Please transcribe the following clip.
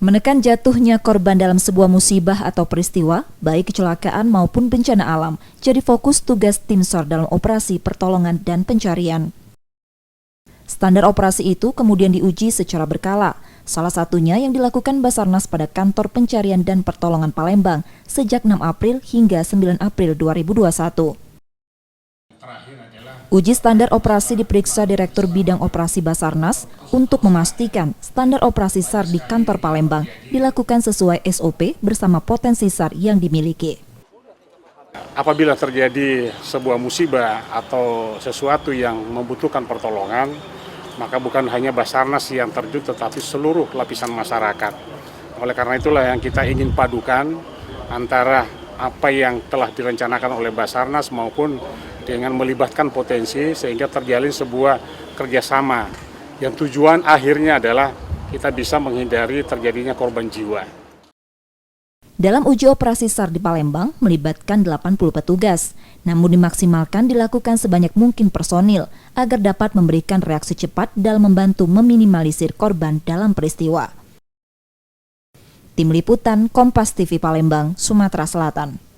Menekan jatuhnya korban dalam sebuah musibah atau peristiwa, baik kecelakaan maupun bencana alam, jadi fokus tugas tim SAR dalam operasi pertolongan dan pencarian. Standar operasi itu kemudian diuji secara berkala, salah satunya yang dilakukan Basarnas pada Kantor Pencarian dan Pertolongan Palembang sejak 6 April hingga 9 April 2021. Uji standar operasi diperiksa Direktur Bidang Operasi Basarnas untuk memastikan standar operasi SAR di kantor Palembang dilakukan sesuai SOP bersama potensi SAR yang dimiliki. Apabila terjadi sebuah musibah atau sesuatu yang membutuhkan pertolongan, maka bukan hanya Basarnas yang terjun tetapi seluruh lapisan masyarakat. Oleh karena itulah yang kita ingin padukan antara apa yang telah direncanakan oleh Basarnas maupun dengan melibatkan potensi sehingga terjalin sebuah kerjasama yang tujuan akhirnya adalah kita bisa menghindari terjadinya korban jiwa. Dalam uji operasi SAR di Palembang melibatkan 80 petugas, namun dimaksimalkan dilakukan sebanyak mungkin personil agar dapat memberikan reaksi cepat dalam membantu meminimalisir korban dalam peristiwa. Tim Liputan Kompas TV Palembang, Sumatera Selatan.